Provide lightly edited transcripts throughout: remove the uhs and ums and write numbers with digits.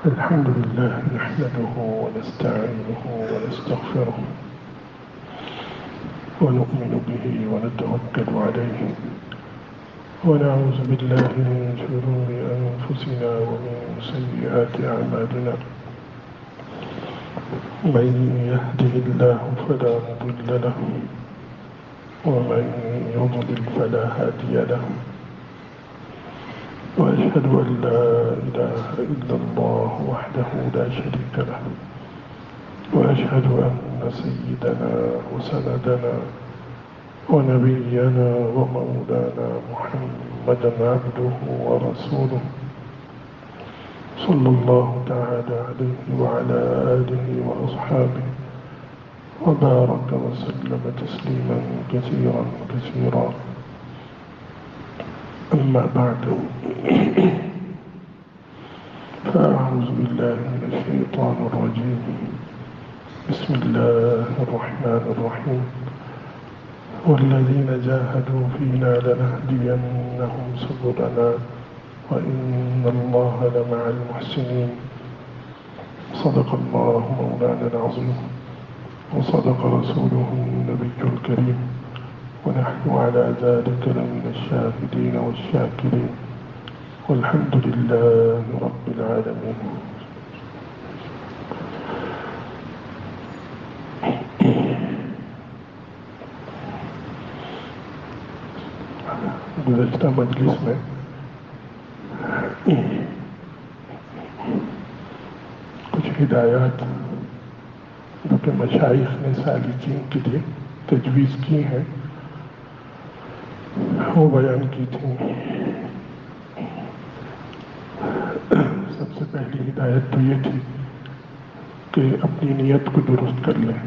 الحمد لله نحمده ونستعينه ونستغفره ونؤمن به ونتوكل عليه ونعوذ بالله من شرور أنفسنا ومن سيئات أعمالنا من يهده الله فلا مضل له ومن يضلل فلا هادي له وأشهد أن لا إله إلا الله وحده لا شريك له وأشهد أن سيدنا وسندنا ونبينا ومولانا محمدا عبده ورسوله صلى الله تعالى عليه وعلى آله وأصحابه وبارك وسلم تسليما كثيرا كثيرا. أما بعد فأعوذ بالله من الشيطان الرجيم. بسم الله الرحمن الرحيم. والذين جاهدوا فينا لنهدينهم سبلنا وإن الله لمع المحسنين. صدق الله مولانا العظيم وصدق رسوله النبي الكريم ونحن على ذلك لمن الشاهدين والشاكرين والحمد لله رب العالمين. گزشتہ مجلس میں کچھ ہدایات جو کہ مشائخ نے سالکین کے لیے تجویز کی ہیں وہ بیان کی تھی. سب سے پہلی ہدایت تو یہ تھی کہ اپنی نیت کو درست کر لیں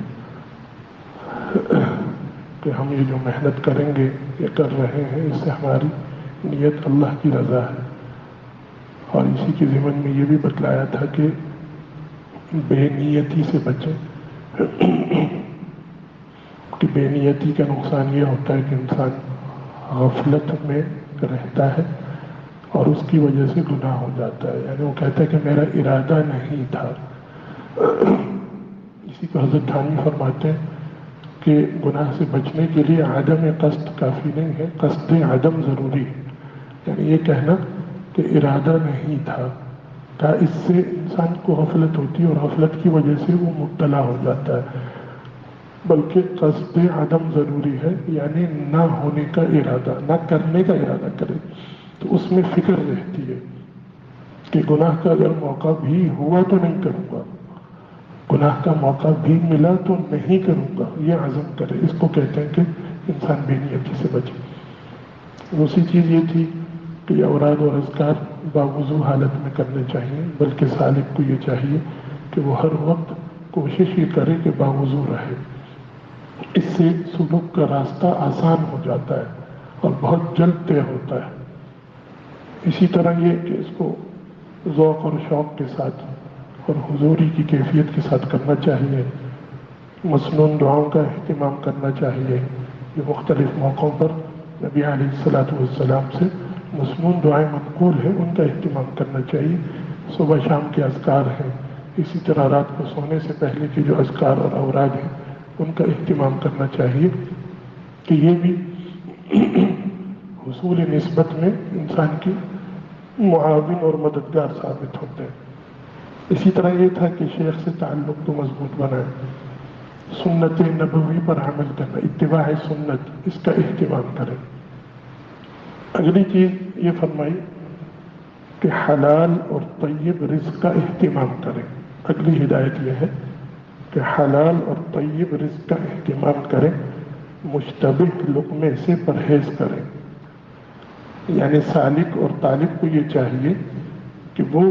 کہ ہم یہ جو محنت کریں گے یہ کر رہے ہیں اس سے ہماری نیت اللہ کی رضا ہے. اور اسی کے ضمن میں یہ بھی بتلایا تھا کہ بے نیتی سے بچیں کہ بے نیتی کا نقصان یہ ہوتا ہے کہ انسان غفلت میں رہتا ہے اور اس کی وجہ سے گناہ ہو جاتا ہے. یعنی وہ کہتا ہے کہ میرا ارادہ نہیں تھا. اسی کو حضرت تھانوی فرماتے ہیں کہ گناہ سے بچنے کے لیے عدم قصد کافی نہیں ہے، قصد عدم ضروری ہے. یعنی یہ کہنا کہ ارادہ نہیں تھا اس سے انسان کو غفلت ہوتی ہے اور غفلت کی وجہ سے وہ مبتلا ہو جاتا ہے. بلکہ قصد عدم ضروری ہے، یعنی نہ ہونے کا ارادہ، نہ کرنے کا ارادہ کرے تو اس میں فکر رہتی ہے کہ گناہ کا اگر موقع بھی ہوا تو نہیں کروں گا، گناہ کا موقع بھی ملا تو نہیں کروں گا، یہ عزم کرے. اس کو کہتے ہیں کہ انسان بے نیتی سے بچے. دوسری چیز یہ تھی کہ اوراد اور اذکار باوضو حالت میں کرنے چاہیے، بلکہ سالک کو یہ چاہیے کہ وہ ہر وقت کوشش یہ کرے کہ باوضو رہے. اس سے سلوک کا راستہ آسان ہو جاتا ہے اور بہت جلد طے ہوتا ہے. اسی طرح یہ کہ اس کو ذوق اور شوق کے ساتھ اور حضوری کی کیفیت کے ساتھ کرنا چاہیے. مسنون دعاؤں کا اہتمام کرنا چاہیے. یہ مختلف موقعوں پر نبی علیہ السلام سے مسنون دعائیں منقول ہیں، ان کا اہتمام کرنا چاہیے. صبح شام کے اذکار ہیں، اسی طرح رات کو سونے سے پہلے کے جو اذکار اور اوراد ہیں ان کا اہتمام کرنا چاہیے کہ یہ بھی حصول نسبت میں انسان کی معاون اور مددگار ثابت ہوتے ہیں. اسی طرح یہ تھا کہ شیخ سے تعلق تو مضبوط بنائے، سنت نبوی پر عمل کرنا، اتباع سنت، اس کا اہتمام کریں. اگلی چیز یہ فرمائی کہ حلال اور طیب رزق کا اہتمام کریں. اگلی ہدایت یہ ہے کہ حلال اور طیب رزق کا اہتمام کریں، مشتبہ لقمے سے پرہیز کریں. یعنی سالک اور طالب کو یہ چاہیے کہ وہ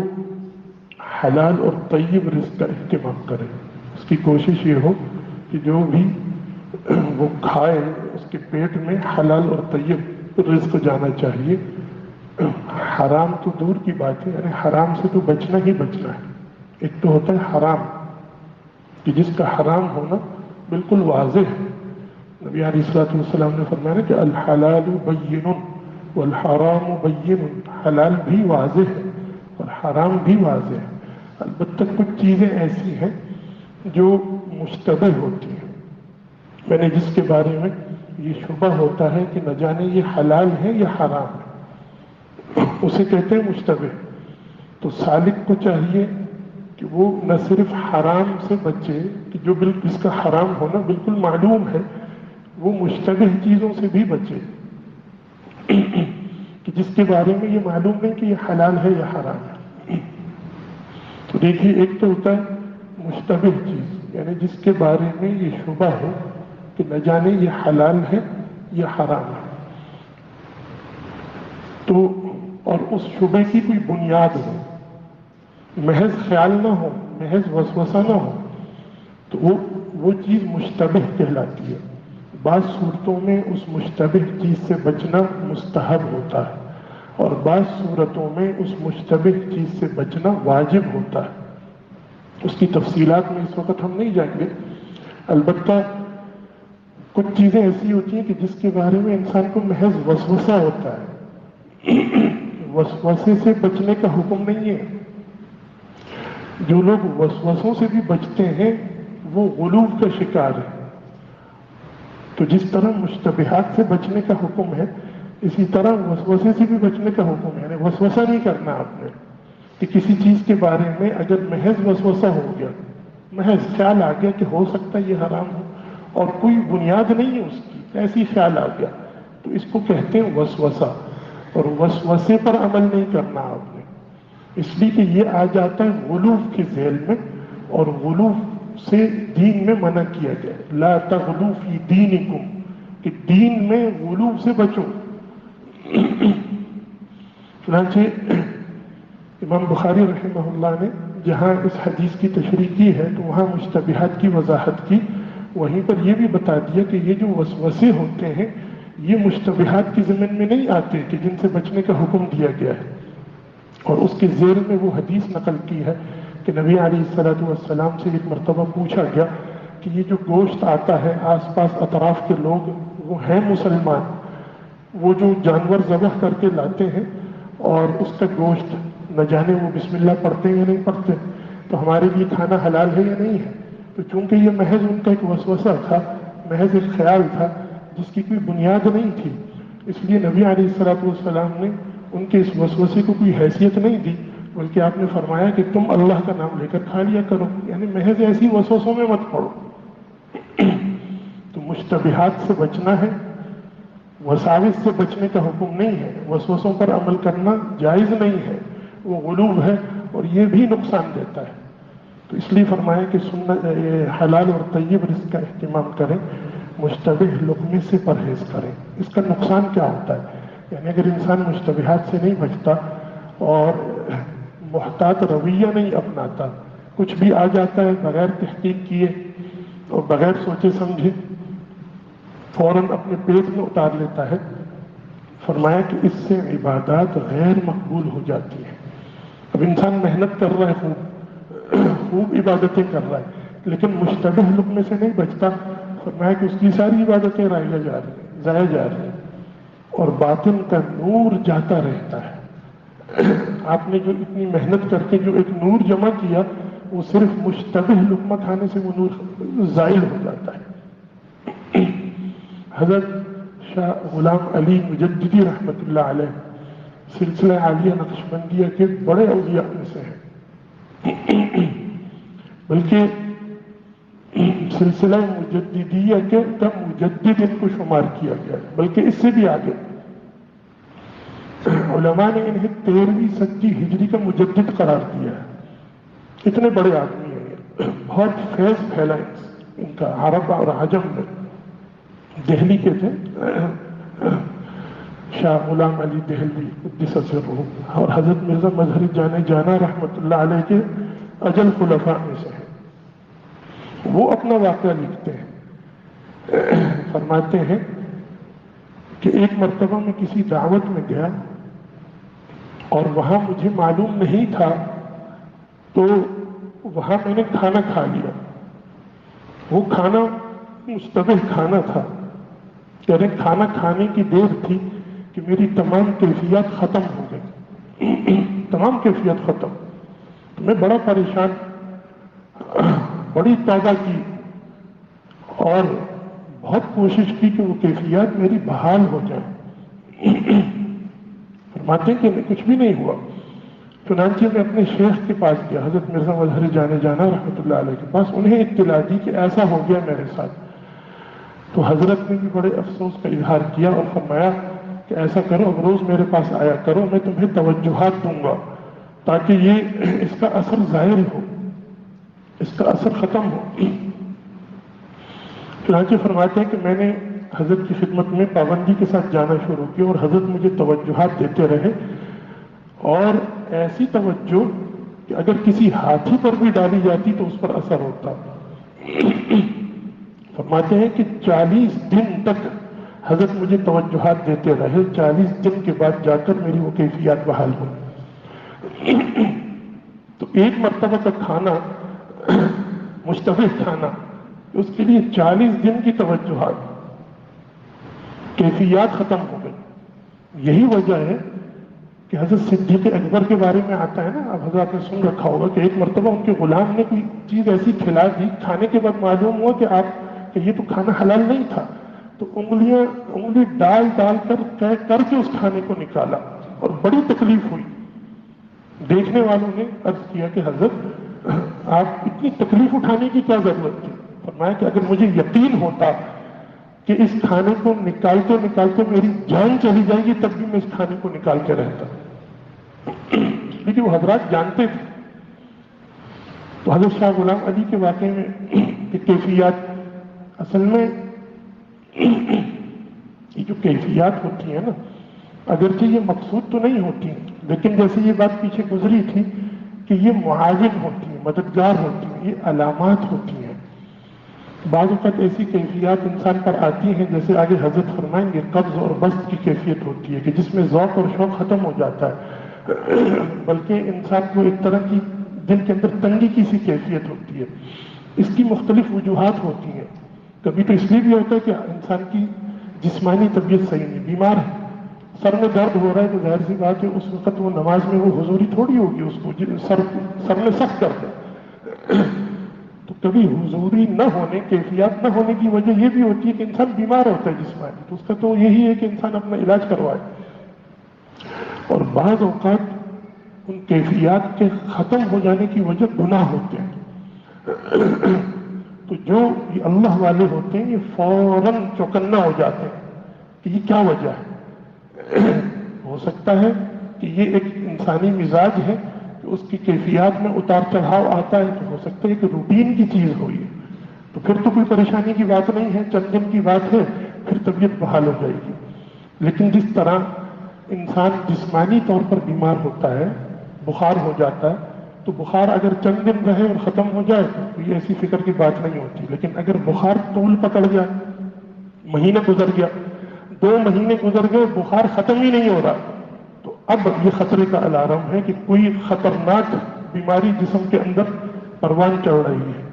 حلال اور طیب رزق کا اہتمام کرے. اس کی کوشش یہ ہو کہ جو بھی وہ کھائے اس کے پیٹ میں حلال اور طیب رزق جانا چاہیے. حرام تو دور کی بات ہے، یعنی حرام سے تو بچنا ہی بچنا ہے. ایک تو ہوتا ہے حرام کہ جس کا حرام ہونا بالکل واضح ہے. نبی علیہ السلام نے فرمایا کہ الحلال بین والحرام بین، حلال بھی واضح ہے اور حرام بھی واضح ہے. البتہ کچھ چیزیں ایسی ہیں جو مشتبہ ہوتی ہیں، میں نے جس کے بارے میں یہ شبہ ہوتا ہے کہ نہ جانے یہ حلال ہے یا حرام ہے، اسے کہتے ہیں مشتبہ۔ تو سالک کو چاہیے کہ وہ نہ صرف حرام سے بچے، کہ جو بالکل اس کا حرام ہونا بالکل معلوم ہے، وہ مشتبہ چیزوں سے بھی بچے کہ جس کے بارے میں یہ معلوم نہیں کہ یہ حلال ہے یا حرام ہے۔ تو دیکھیے، ایک تو ہوتا ہے مشتبہ چیز، یعنی جس کے بارے میں یہ شبہ ہو کہ نہ جانے یہ حلال ہے یا حرام ہے، تو اور اس شبے کی کوئی بنیاد ہو، محض خیال نہ ہو، محض وسوسہ نہ ہو، تو وہ چیز مشتبہ کہلاتی ہے۔ بعض صورتوں میں اس مشتبہ چیز سے بچنا مستحب ہوتا ہے، اور بعض صورتوں میں اس مشتبہ چیز سے بچنا واجب ہوتا ہے۔ اس کی تفصیلات میں اس وقت ہم نہیں جائیں گے، البتہ کچھ چیزیں ایسی ہوتی ہیں کہ جس کے بارے میں انسان کو محض وسوسہ ہوتا ہے، وسوسے سے بچنے کا حکم نہیں ہے۔ جو لوگ وسوسوں سے بھی بچتے ہیں وہ غلو کا شکار ہے۔ تو جس طرح مشتبہات سے بچنے کا حکم ہے، اسی طرح وسوسے سے بھی بچنے کا حکم ہے، یعنی وسوسہ نہیں کرنا آپ نے کہ کسی چیز کے بارے میں اگر محض وسوسہ ہو گیا، محض خیال آ گیا کہ ہو سکتا ہے یہ حرام ہو اور کوئی بنیاد نہیں ہے اس کی، ایسی خیال آ گیا، تو اس کو کہتے ہیں وسوسہ، اور وسوسے پر عمل نہیں کرنا آپ نے، اس لیے کہ یہ آ جاتا ہے غلو کے ذیل میں، اور غلو سے دین میں منع کیا گیا، لا تغلو فی دینکم، کہ دین میں غلو سے بچو۔ چنانچہ امام بخاری رحمہ اللہ نے جہاں اس حدیث کی تشریح کی ہے تو وہاں مشتبہات کی وضاحت کی، وہیں پر یہ بھی بتا دیا کہ یہ جو وسوسے ہوتے ہیں یہ مشتبہات کی ضمن میں نہیں آتے کہ جن سے بچنے کا حکم دیا گیا ہے۔ اور اس کے ذیل میں وہ حدیث نقل کی ہے کہ نبی علیہ السلام سے ایک مرتبہ پوچھا گیا کہ یہ جو گوشت آتا ہے، آس پاس اطراف کے لوگ وہ ہیں مسلمان، وہ جو جانور ذبح کر کے لاتے ہیں اور اس کا گوشت نہ جانے وہ بسم اللہ پڑھتے ہیں یا نہیں پڑھتے، تو ہمارے لیے کھانا حلال ہے یا نہیں ہے؟ تو چونکہ یہ محض ان کا ایک وسوسہ تھا، محض ایک خیال تھا جس کی کوئی بنیاد نہیں تھی، اس لیے نبی علیہ السلام نے ان کے اس وسوسے کو کوئی حیثیت نہیں دی، بلکہ آپ نے فرمایا کہ تم اللہ کا نام لے کر کھا لیا کرو، یعنی محض ایسی وسوسوں میں مت پڑو۔ تو مشتبہات سے بچنا ہے، وساوس سے بچنے کا حکم نہیں ہے، وسوسوں پر عمل کرنا جائز نہیں ہے، وہ غلو ہے اور یہ بھی نقصان دیتا ہے۔ تو اس لیے فرمایا کہ حلال اور طیب رزق کا اہتمام کریں، مشتبہ لقمے سے پرہیز کریں۔ اس کا نقصان کیا ہوتا ہے؟ یعنی اگر انسان مشتبہات سے نہیں بچتا اور محتاط رویہ نہیں اپناتا، کچھ بھی آ جاتا ہے بغیر تحقیق کیے اور بغیر سوچے سمجھے فوراً اپنے پیٹ میں اتار لیتا ہے، فرمایا کہ اس سے عبادات غیر مقبول ہو جاتی ہیں۔ اب انسان محنت کر رہا ہے، خوب عبادتیں کر رہا ہے، لیکن مشتبہ لقمے سے نہیں بچتا، فرمایا کہ اس کی ساری عبادتیں رائجہ جا رہی ہیں، ضائع جا رہی ہیں، اور باطن کا نور جاتا رہتا ہے۔ آپ نے جو اتنی محنت کر کے جو ایک نور جمع کیا، وہ صرف مشتبہ لقمہ کھانے سے وہ نور زائل ہو جاتا ہے۔ حضرت شاہ غلام علی مجددی رحمۃ اللہ علیہ سلسلہ عالیہ نقشبندیہ کے بڑے اولیاء میں سے ہیں، بلکہ سلسلہ مجددیہ کے تب مجدد ان کو شمار کیا گیا، بلکہ اس سے بھی آگے علماء نے انہیں 13ویں صدی ہجری کا مجدد قرار دیا ہے۔ اتنے بڑے آدمی ہیں، بہت فیض پھیلا ان کا عرب اور عجم میں۔ دہلی کے تھے شاہ غلام علی دہلوی قدس سرہ، اور حضرت مرزا مظہر جانے جانا رحمۃ اللہ علیہ کے اجل خلفاء میں سے ہیں۔ وہ اپنا واقعہ لکھتے ہیں، فرماتے ہیں کہ ایک مرتبہ میں کسی دعوت میں گیا اور وہاں مجھے معلوم نہیں تھا، تو وہاں میں نے کھانا کھا لیا۔ وہ کھانا مشتبہ کھانا تھا، یعنی کھانا کھانے کی دیر تھی کہ میری تمام کیفیات ختم ہو گئی، تمام کیفیت ختم، تو میں بڑا پریشان، بڑی توبہ کی اور بہت کوشش کی کہ وہ کیفیات میری بحال ہو جائے۔ فرماتے ہیں کہ کچھ بھی نہیں ہوا۔ چنانچہ میں اپنے شیخ کے پاس گیا، حضرت مرزا مظہر جانے جانا رحمۃ اللہ علیہ کے پاس، انہیں اطلاع دی کہ ایسا ہو گیا میرے ساتھ۔ تو حضرت نے بھی بڑے افسوس کا اظہار کیا اور فرمایا کہ ایسا کرو، اب روز میرے پاس آیا کرو، میں تمہیں توجہات دوں گا تاکہ یہ اس کا اثر ظاہر ہو، اس کا اثر ختم ہو۔ چنانچہ فرماتے ہیں کہ میں نے حضرت کی خدمت میں پابندی کے ساتھ جانا شروع کیا اور حضرت مجھے توجہات دیتے رہے، اور ایسی توجہ کہ اگر کسی ہاتھی پر بھی ڈالی جاتی تو اس پر اثر ہوتا۔ فرماتے ہیں کہ 40 دن تک حضرت مجھے توجہات دیتے رہے، 40 دن کے بعد جا کر میری وہ کیفیات بحال ہوئی۔ تو ایک مرتبہ کا کھانا، مشتبہ کھانا، اس کے لیے 40 دن کی توجہات، کیفیات ختم ہو گئی۔ یہی وجہ ہے کہ حضرت صدیق اکبر کے بارے میں آتا ہے نا، اب حضرت نے سن رکھا ہوگا کہ ایک مرتبہ ان کے غلام نے کوئی چیز ایسی کھلا دی، کھانے کے بعد معلوم ہوا کہ یہ تو کھانا حلال نہیں تھا، تو انگلی ڈال کر کے اس کھانے کو نکالا اور بڑی تکلیف ہوئی۔ دیکھنے والوں نے عرض کیا کہ حضرت آپ اتنی تکلیف اٹھانے کی کیا ضرورت تھی؟ فرمایا کہ اگر مجھے یقین ہوتا کہ اس کھانے کو نکالتے نکالتے میری جان چلی جائے گی تب بھی میں اس کھانے کو نکال کے رہتا، لیکن وہ حضرات جانتے تھے۔ تو حضرت شاہ غلام علی کے واقعے میں کہ کیفیات، اصل میں یہ جو کیفیات ہوتی ہیں نا، اگرچہ یہ مقصود تو نہیں ہوتی، لیکن جیسے یہ بات پیچھے گزری تھی کہ یہ معاون ہوتی ہیں، مددگار ہوتی ہیں، یہ علامات ہوتی ہیں۔ بعض اوقات ایسی کیفیات انسان پر آتی ہیں، جیسے آگے حضرت فرمائیں گے، قبض اور بسط کی کیفیت ہوتی ہے کہ جس میں ذوق اور شوق ختم ہو جاتا ہے، بلکہ انسان کو ایک طرح کی دل کے اندر تنگی کی سی کیفیت ہوتی ہے۔ اس کی مختلف وجوہات ہوتی ہیں۔ کبھی تو اس لیے بھی ہوتا ہے کہ انسان کی جسمانی طبیعت صحیح نہیں، بیمار ہے، سر میں درد ہو رہا ہے، تو ظاہر سی بات ہے اس وقت وہ نماز میں وہ حضوری تھوڑی ہوگی، اس کو سر میں سخت درد ہے۔ تو کبھی حضوری نہ ہونے، کیفیات نہ ہونے کی وجہ یہ بھی ہوتی ہے کہ انسان بیمار ہوتا ہے جسمانی، تو اس کا تو یہی ہے کہ انسان اپنا علاج کروائے۔ اور بعض اوقات ان کیفیات کے ختم ہو جانے کی وجہ گناہ ہوتے ہیں، تو جو یہ اللہ والے ہوتے ہیں یہ فوراً چوکنا ہو جاتے ہیں کہ یہ کیا وجہ ہے۔ ہو سکتا ہے کہ یہ ایک انسانی مزاج ہے کہ اس کی کیفیات میں اتار چڑھاؤ آتا ہے، تو ہو سکتا ہے کہ روٹین کی چیز ہوئی ہے، تو پھر تو کوئی پریشانی کی بات نہیں ہے، چند دن کی بات ہے، پھر طبیعت بحال ہو جائے گی۔ لیکن جس طرح انسان جسمانی طور پر بیمار ہوتا ہے، بخار ہو جاتا ہے، تو بخار اگر چند دن رہے اور ختم ہو جائے تو یہ ایسی فکر کی بات نہیں ہوتی، لیکن اگر بخار طول پکڑ جائے، مہینہ گزر گیا، 2 مہینے گزر گئے، بخار ختم ہی نہیں ہو رہا، تو اب یہ خطرے کا الارم ہے کہ کوئی خطرناک بیماری جسم کے اندر پروان چڑھ رہی ہے۔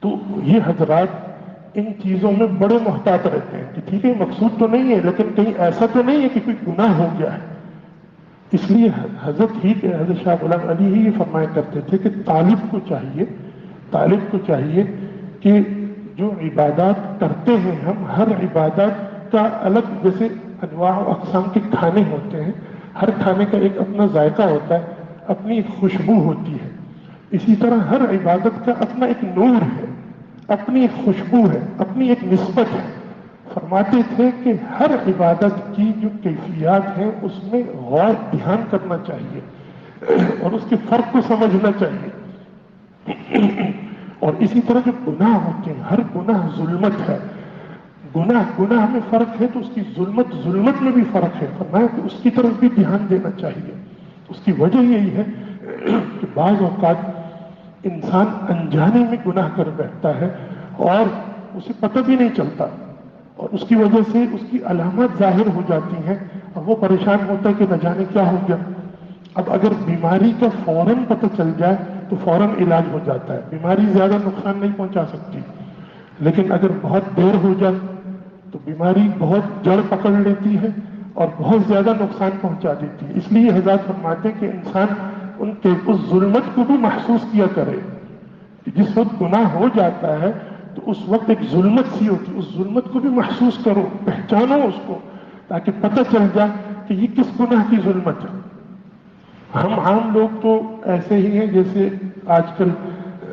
تو یہ حضرات ان چیزوں میں بڑے محتاط رہتے ہیں کہ ٹھیک ہے مقصود تو نہیں ہے، لیکن کہیں ایسا تو نہیں ہے کہ کوئی گناہ ہو گیا ہے۔ اس لیے حضرت شاہ غلام علی ہی یہ فرمایا کرتے تھے کہ طالب کو چاہیے کہ جو عبادات کرتے ہیں ہم، ہر عبادات کا الگ جیسے انواع و اقسام کے کھانے ہوتے ہیں، ہر کھانے کا ایک اپنا ذائقہ ہوتا ہے، اپنی ایک خوشبو ہوتی ہے، اسی طرح ہر عبادت کا اپنا ایک نور ہے، اپنی ایک خوشبو ہے، اپنی ایک نسبت ہے۔ فرماتے تھے کہ ہر عبادت کی جو کیفیات ہیں اس میں غور دھیان کرنا چاہیے اور اس کے فرق کو سمجھنا چاہیے۔ اور اسی طرح جو گناہ ہوتے ہیں، ہر گناہ ظلمت ہے، گناہ میں فرق ہے تو اس کی ظلمت میں بھی فرق ہے، فرمایا کہ اس کی طرف بھی دھیان دینا چاہیے۔ اس کی وجہ یہی ہے کہ بعض اوقات انسان انجانے میں گناہ کر بیٹھتا ہے اور اسے پتہ بھی نہیں چلتا، اور اس کی وجہ سے اس کی علامات ظاہر ہو جاتی ہیں اور وہ پریشان ہوتا ہے کہ نہ جانے کیا ہو گیا۔ اب اگر بیماری کا فوراً پتہ چل جائے تو فوراً علاج ہو جاتا ہے، بیماری زیادہ نقصان نہیں پہنچا سکتی، لیکن اگر بہت دیر ہو جائے تو بیماری بہت جڑ پکڑ لیتی ہے اور بہت زیادہ نقصان پہنچا دیتی ہے. اس لیے حضرات فرماتے ہیں کہ انسان ان کے اس ظلمت کو بھی محسوس کیا کرے کہ جس وقت گناہ ہو جاتا ہے تو اس وقت ایک ظلمت سی ہوتی ہے، اس ظلمت کو بھی محسوس کرو، پہچانو اس کو، تاکہ پتہ چل جائے کہ یہ کس گناہ کی ظلمت ہے. ہم عام لوگ تو ایسے ہی ہیں جیسے آج کل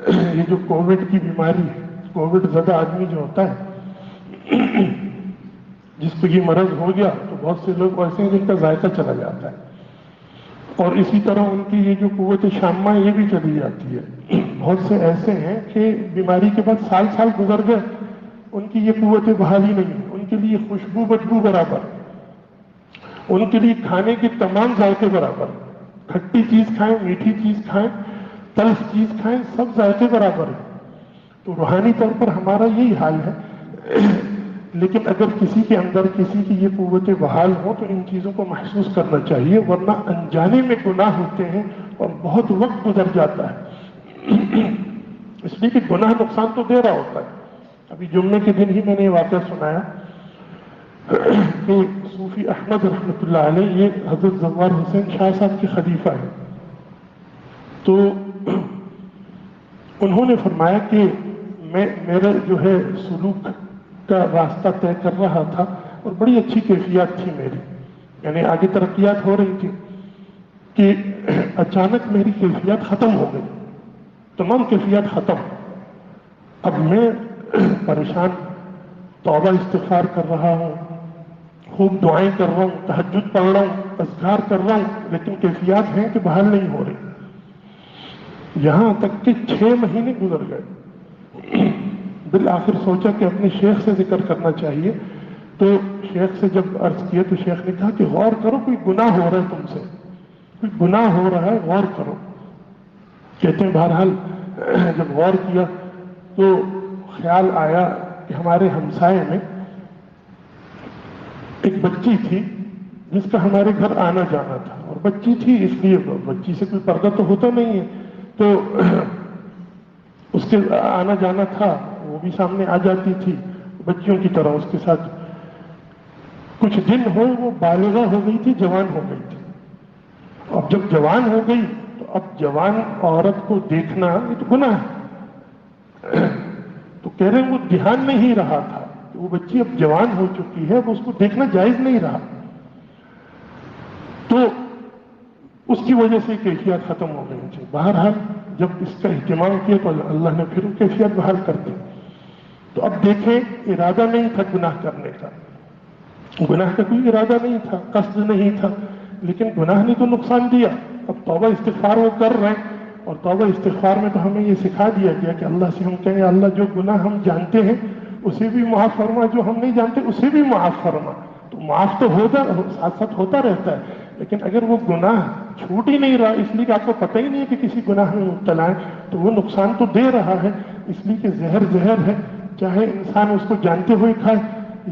یہ جو کووڈ کی بیماری ہے، کووڈ زدہ آدمی جو ہوتا ہے جس پہ یہ مرض ہو گیا تو بہت سے لوگ ایسے ہیں جن کا ذائقہ چلا جاتا ہے، اور اسی طرح ان کی یہ جو قوت شامہ یہ بھی چلی جاتی ہے. بہت سے ایسے ہیں کہ بیماری کے بعد سال سال گزر گئے، ان کی یہ قوت بحالی نہیں، ان کے لیے خوشبو بدبو برابر، ان کے لیے کھانے کے تمام ذائقے برابر، کھٹی چیز کھائیں، میٹھی چیز کھائیں، تلخ چیز کھائیں، سب ذائقے برابر ہیں. تو روحانی طور پر ہمارا یہی حال ہے. لیکن اگر کسی کے اندر کسی کی یہ قوتیں بحال ہوں تو ان چیزوں کو محسوس کرنا چاہیے، ورنہ انجانے میں گناہ ہوتے ہیں اور بہت وقت گزر جاتا ہے. اس لیے کہ گناہ نقصان تو دے رہا ہوتا ہے. ابھی جمعے کے دن ہی میں نے یہ واقعہ سنایا کہ صوفی احمد رحمۃ اللہ علیہ، یہ حضرت زوار حسین شاہ صاحب کے خلیفہ ہیں، تو انہوں نے فرمایا کہ میرا جو ہے سلوک کا راستہ طے کر رہا تھا اور بڑی اچھی کیفیات تھی میری، یعنی آگے ترقیات ہو رہی تھی کہ اچانک میری کیفیات ختم ہو گئی، تمام کیفیات ختم. اب میں پریشان، توبہ استغفار کر رہا ہوں، خوب دعائیں کر رہا ہوں، تہجد پڑھ رہا ہوں، اذکار کر رہا ہوں، لیکن کیفیات ہیں کہ بحال نہیں ہو رہی. یہاں تک کہ 6 مہینے گزر گئے. بالآخر سوچا کہ اپنے شیخ سے ذکر کرنا چاہیے، تو شیخ سے جب عرض کیا تو شیخ نے کہا کہ غور کرو، کوئی گناہ ہو رہا ہے تم سے، کوئی گناہ ہو رہا ہے، غور کرو. کہتے ہیں بہرحال جب غور کیا تو خیال آیا کہ ہمارے ہمسائے میں ایک بچی تھی جس کا ہمارے گھر آنا جانا تھا، اور بچی تھی اس لیے بچی سے کوئی پردہ تو ہوتا نہیں ہے، تو اس کے آنا جانا تھا، وہ بھی سامنے آ جاتی تھی بچیوں کی طرح. اس کے ساتھ کچھ دن ہوئے، وہ بالغہ ہو گئی تھی، جوان ہو گئی تھی. اب جب جوان ہو گئی تو اب جوان عورت کو دیکھنا یہ تو گناہ ہے. تو کہہ رہے ہیں وہ دھیان نہیں رہا تھا کہ وہ بچی اب جوان ہو چکی ہے، وہ اس کو دیکھنا جائز نہیں رہا. تو اس کی وجہ سے کیفیات ختم ہو گئی تھی. بہرحال جب اس کا اہتمام کیا تو اللہ نے پھر کیفیت بحال کر دی. تو اب دیکھیں، ارادہ نہیں تھا گناہ کرنے کا، گناہ کا کوئی ارادہ نہیں تھا، قصد نہیں تھا، لیکن گناہ نے تو نقصان دیا. اب توبہ استغفار وہ کر رہے ہیں، اور توبہ استغفار میں تو ہمیں یہ سکھا دیا گیا کہ اللہ سے ہم کہیں اللہ جو گناہ ہم جانتے ہیں اسے بھی معاف فرما، جو ہم نہیں جانتے اسے بھی معاف فرما. تو معاف تو ساتھ ساتھ ہوتا رہتا ہے، لیکن اگر وہ گناہ چھوٹ ہی نہیں رہا اس لیے کہ آپ کو پتہ ہی نہیں ہے کہ کسی گناہ میں مبتلا ہے، تو وہ نقصان تو دے رہا ہے. اس لیے کہ زہر ہے، چاہے انسان اس کو جانتے ہوئے کھائے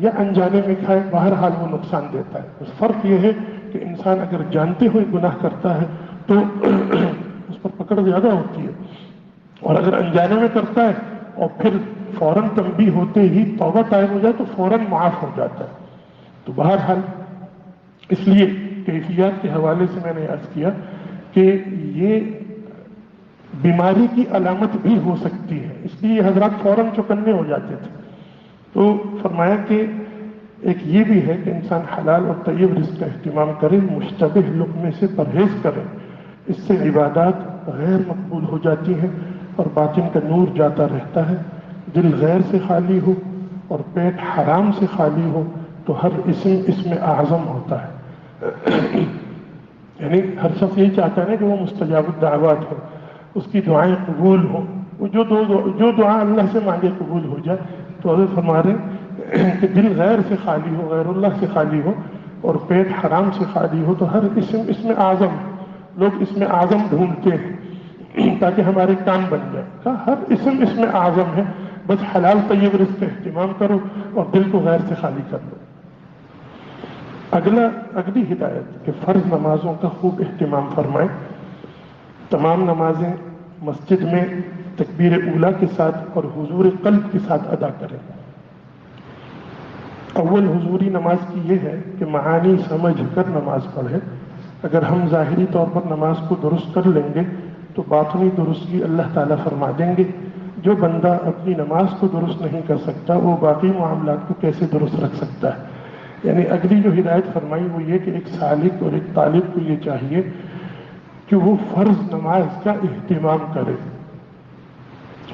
یا انجانے میں کھائے، بہرحال وہ نقصان دیتا ہے. بس فرق یہ ہے کہ انسان اگر جانتے ہوئے گناہ کرتا ہے تو اس پر پکڑ زیادہ ہوتی ہے، اور اگر انجانے میں کرتا ہے اور پھر فوراً تنبیہ ہوتے ہی توبہ طائب ہو جائے تو فوراً معاف ہو جاتا ہے. تو بہرحال اس لیے کیفیات کے حوالے سے میں نے عرض کیا کہ یہ بیماری کی علامت بھی ہو سکتی ہے، اس لیے حضرات فوراً چوکنے ہو جاتے تھے. تو فرمایا کہ ایک یہ بھی ہے کہ انسان حلال اور طیب رزق کا اہتمام کرے، مشتبہ لقمے سے پرہیز کرے، اس سے عبادات غیر مقبول ہو جاتی ہیں اور باطن کا نور جاتا رہتا ہے. دل غیر سے خالی ہو اور پیٹ حرام سے خالی ہو تو ہر اسم اعظم ہوتا ہے. یعنی ہر شخص یہی چاہتا ہے نا کہ وہ مستجاب الدعوات ہو، اس کی دعائیں قبول ہوں، وہ جو دعا اللہ سے مانگے قبول ہو جائے. تو حضرت فرما رہے کہ دل غیر سے خالی ہو، غیر اللہ سے خالی ہو، اور پیٹ حرام سے خالی ہو تو ہر اسم اعظم. لوگ اسم اعظم ڈھونڈتے ہیں تاکہ ہمارے کام بن جائے. کہا ہر اسم اعظم ہے، بس حلال طیب رزق کا اہتمام کرو اور دل کو غیر سے خالی کر دو. اگلی ہدایت کہ فرض نمازوں کا خوب اہتمام فرمائیں. تمام نمازیں مسجد میں تکبیر اولیٰ کے ساتھ اور حضور قلب کے ساتھ ادا کریں. اول حضوری نماز کی یہ ہے کہ معانی سمجھ کر نماز پڑھے. اگر ہم ظاہری طور پر نماز کو درست کر لیں گے تو باطنی درستگی اللہ تعالیٰ فرما دیں گے. جو بندہ اپنی نماز کو درست نہیں کر سکتا وہ باقی معاملات کو کیسے درست رکھ سکتا ہے؟ یعنی اگلی جو ہدایت فرمائی وہ یہ کہ ایک سالک اور ایک طالب کو یہ چاہیے کہ وہ فرض نماز کا اہتمام کرے.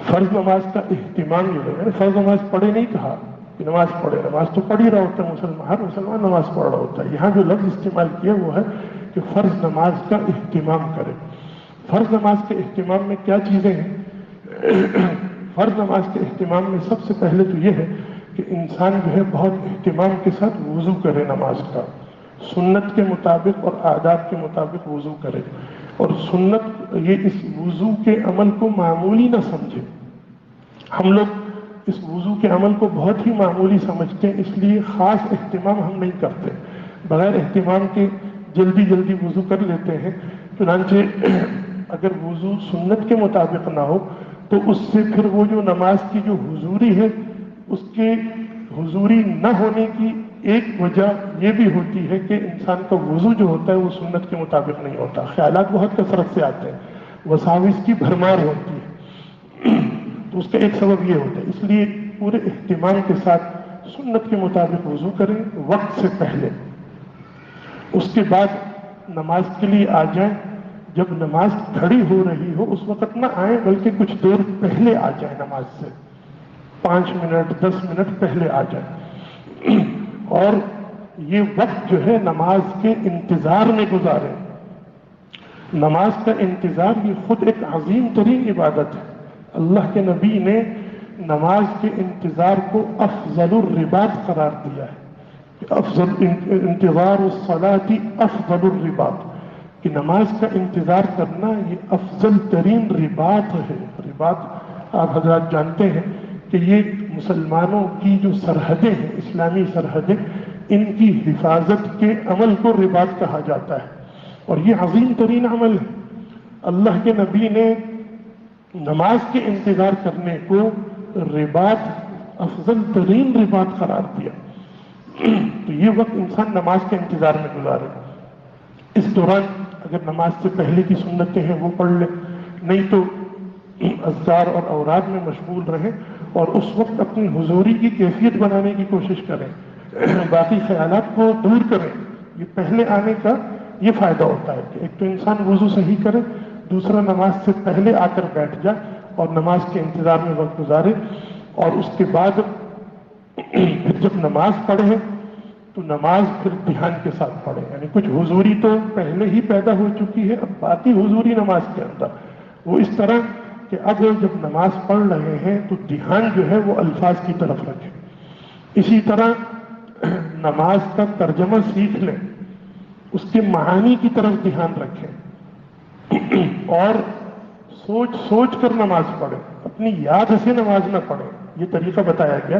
فرض نماز کا اہتمام یہ ہے، یعنی فرض نماز پڑھے نہیں کہا کہ نماز پڑھے، نماز تو پڑھ ہی رہا ہوتا ہے مسلمان، ہر مسلمان نماز پڑھ رہا ہوتا ہے. یہاں جو لفظ استعمال کیا وہ ہے کہ فرض نماز کا اہتمام کرے. فرض نماز کے اہتمام میں کیا چیزیں ہیں؟ فرض نماز کے اہتمام میں سب سے پہلے تو یہ ہے کہ انسان جو ہے بہت اہتمام کے ساتھ وضو کرے نماز کا، سنت کے مطابق اور آداب کے مطابق وضو کرے. اور سنت یہ اس وضو کے عمل کو معمولی نہ سمجھے. ہم لوگ اس وضو کے عمل کو بہت ہی معمولی سمجھتے ہیں، اس لیے خاص اہتمام ہم نہیں کرتے، بغیر اہتمام کے جلدی جلدی وضو کر لیتے ہیں. چنانچہ اگر وضو سنت کے مطابق نہ ہو تو اس سے پھر وہ جو نماز کی جو حضوری ہے اس کے حضوری نہ ہونے کی ایک وجہ یہ بھی ہوتی ہے کہ انسان کا وضو جو ہوتا ہے وہ سنت کے مطابق نہیں ہوتا. خیالات بہت کثرت سے آتے ہیں، وساوس کی بھرمار ہوتی ہے، تو اس کا ایک سبب یہ ہوتا ہے. اس لیے پورے اہتمام کے ساتھ سنت کے مطابق وضو کریں وقت سے پہلے. اس کے بعد نماز کے لیے آ جائیں. جب نماز کھڑی ہو رہی ہو اس وقت نہ آئیں بلکہ کچھ دیر پہلے آ جائیں، نماز سے 5 منٹ 10 منٹ پہلے آ جائیں. اور یہ وقت جو ہے نماز کے انتظار میں گزاریں. نماز کا انتظار یہ خود ایک عظیم ترین عبادت ہے. اللہ کے نبی نے نماز کے انتظار کو افضل الرباط قرار دیا ہے. افضل انتظار الصلاۃ افضل الرباط، کہ نماز کا انتظار کرنا یہ افضل ترین رباط ہے. رباط آپ حضرات جانتے ہیں کہ یہ مسلمانوں کی جو سرحدیں ہیں، اسلامی سرحدیں، ان کی حفاظت کے عمل کو رباط کہا جاتا ہے. اور یہ عظیم ترین عمل ہے. اللہ کے نبی نے نماز کے انتظار کرنے کو رباط، افضل ترین رباط قرار دیا. تو یہ وقت انسان نماز کے انتظار میں گزارے. اس دوران اگر نماز سے پہلے کی سنتیں ہیں وہ پڑھ لیں، نہیں تو اذکار اور اوراد میں مشغول رہیں اور اس وقت اپنی حضوری کی کیفیت بنانے کی کوشش کریں، باقی خیالات کو دور کریں. یہ پہلے آنے کا یہ فائدہ ہوتا ہے کہ ایک تو انسان وضو صحیح کرے، دوسرا نماز سے پہلے آ کر بیٹھ جائے اور نماز کے انتظار میں وقت گزارے. اور اس کے بعد پھر جب نماز پڑھے تو نماز پھر دھیان کے ساتھ پڑھے. یعنی کچھ حضوری تو پہلے ہی پیدا ہو چکی ہے، اب باقی حضوری نماز کے اندر وہ اس طرح کہ اب جب نماز پڑھ رہے ہیں تو دھیان جو ہے وہ الفاظ کی طرف رکھیں. اسی طرح نماز کا ترجمہ سیکھ لیں، اس کے معانی کی طرف دھیان رکھیں اور سوچ سوچ کر نماز پڑھیں. اپنی یاد سے نماز نہ پڑھیں. یہ طریقہ بتایا گیا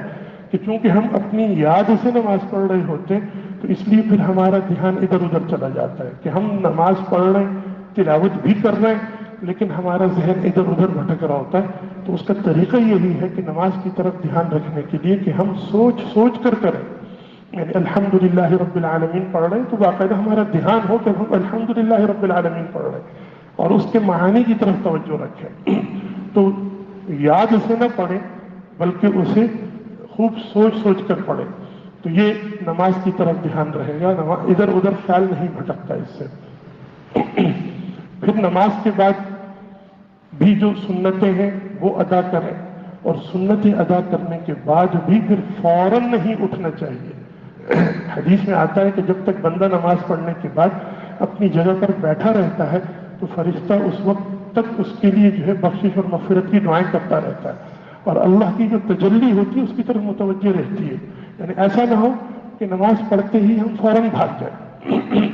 کہ چونکہ ہم اپنی یاد سے نماز پڑھ رہے ہوتے ہیں تو اس لیے پھر ہمارا دھیان ادھر ادھر چلا جاتا ہے کہ ہم نماز پڑھ رہے ہیں، تلاوت بھی کر رہے ہیں، لیکن ہمارا ذہن ادھر ادھر بھٹک رہا ہوتا ہے. تو اس کا طریقہ یہی ہے کہ نماز کی طرف دھیان رکھنے کے لیے کہ ہم سوچ سوچ کر کریں. یعنی الحمدللہ رب العالمین پڑھ رہے ہیں تو باقاعدہ ہمارا دھیان ہو کہ ہم الحمدللہ رب العالمین پڑھ رہے ہیں اور اس کے معانی کی طرف توجہ رکھیں. تو یاد سے نہ پڑھیں بلکہ اسے خوب سوچ سوچ کر پڑھیں. تو یہ نماز کی طرف دھیان رہے گا، ادھر ادھر خیال نہیں بھٹکتا اس سے. پھر نماز کے بعد بھی جو سنتیں ہیں وہ ادا کریں اور سنتیں ادا کرنے کے بعد بھی پھر فوراً نہیں اٹھنا چاہیے. حدیث میں آتا ہے کہ جب تک بندہ نماز پڑھنے کے بعد اپنی جگہ پر بیٹھا رہتا ہے تو فرشتہ اس وقت تک اس کے لیے جو ہے بخشش اور مغفرت کی دعائیں کرتا رہتا ہے اور اللہ کی جو تجلی ہوتی ہے اس کی طرف متوجہ رہتی ہے. یعنی ایسا نہ ہو کہ نماز پڑھتے ہی ہم فوراً بھاگ جائیں.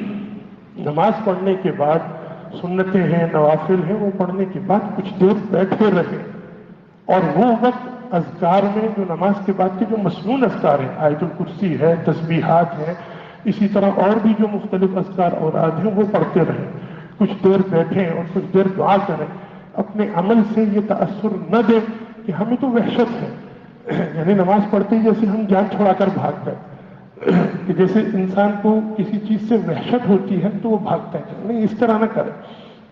نماز پڑھنے کے بعد سنتیں ہیں، نوافل ہیں، وہ پڑھنے کے بعد کچھ دیر بیٹھے رہیں اور وہ وقت اذکار میں جو نماز کے بعد کے جو مسنون اذکار ہیں، آیت الکرسی ہے، تسبیحات ہیں، اسی طرح اور بھی جو مختلف اذکار اوراد ہیں وہ پڑھتے رہیں. کچھ دیر بیٹھیں اور کچھ دیر دعا کریں. اپنے عمل سے یہ تأثر نہ دیں کہ ہمیں تو وحشت ہے، یعنی نماز پڑھتے ہی جیسے ہم جان چھوڑا کر بھاگ گئے. کہ جیسے انسان کو کسی چیز سے وحشت ہوتی ہے تو وہ بھاگتا ہے، نہیں اس طرح نہ کرے،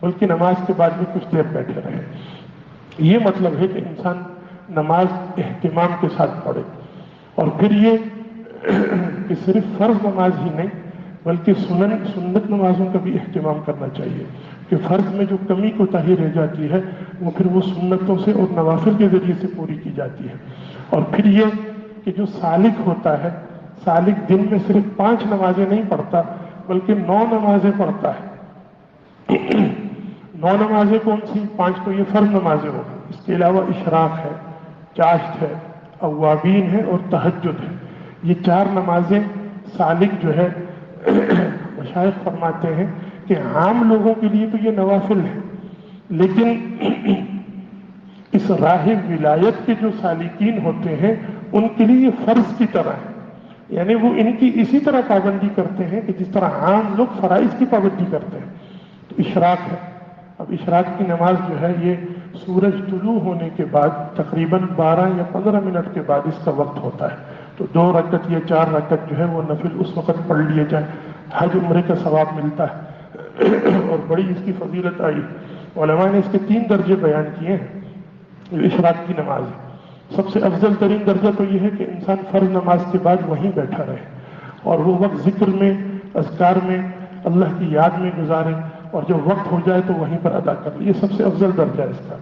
بلکہ نماز کے بعد بھی کچھ دیر بیٹھے رہے۔ یہ مطلب ہے کہ انسان نماز اہتمام کے ساتھ پڑھے، اور پھر یہ کہ صرف فرض نماز ہی نہیں بلکہ سنت نمازوں کا بھی اہتمام کرنا چاہیے، کہ فرض میں جو کمی کوتاہی رہ جاتی ہے وہ پھر وہ سنتوں سے اور نوافل کے ذریعے سے پوری کی جاتی ہے۔ اور پھر یہ کہ جو سالک ہوتا ہے، سالک دن میں صرف 5 نمازیں نہیں پڑھتا بلکہ 9 نمازیں پڑھتا ہے۔ 9 نمازیں کون سی؟ 5 تو یہ فرض نمازیں ہو گئی، اس کے علاوہ اشراق ہے، چاشت ہے، اوابین ہے اور تہجد ہے۔ یہ 4 نمازیں سالک جو ہے مشائخ فرماتے ہیں کہ عام لوگوں کے لیے تو یہ نوافل ہے، لیکن اس راہ ولایت کے جو سالکین ہوتے ہیں ان کے لیے یہ فرض کی طرح ہے، یعنی وہ ان کی اسی طرح پابندی کرتے ہیں کہ جس طرح عام لوگ فرائض کی پابندی کرتے ہیں۔ تو اشراق ہے، اب اشراق کی نماز جو ہے یہ سورج طلوع ہونے کے بعد تقریباً 12 یا 15 منٹ کے بعد اس کا وقت ہوتا ہے، تو 2 رکعت یا 4 رکعت جو ہے وہ نفل اس وقت پڑھ لیے جائیں، حج عمرے کا ثواب ملتا ہے اور بڑی اس کی فضیلت آئی۔ علماء نے اس کے 3 درجے بیان کیے ہیں اشراق کی نماز۔ سب سے افضل ترین درجہ تو یہ ہے کہ انسان فرض نماز کے بعد وہیں بیٹھا رہے اور وہ وقت ذکر میں، اذکار میں، اللہ کی یاد میں گزارے، اور جب وقت ہو جائے تو وہیں پر ادا کر لے۔ یہ سب سے افضل درجہ ہے اس کا۔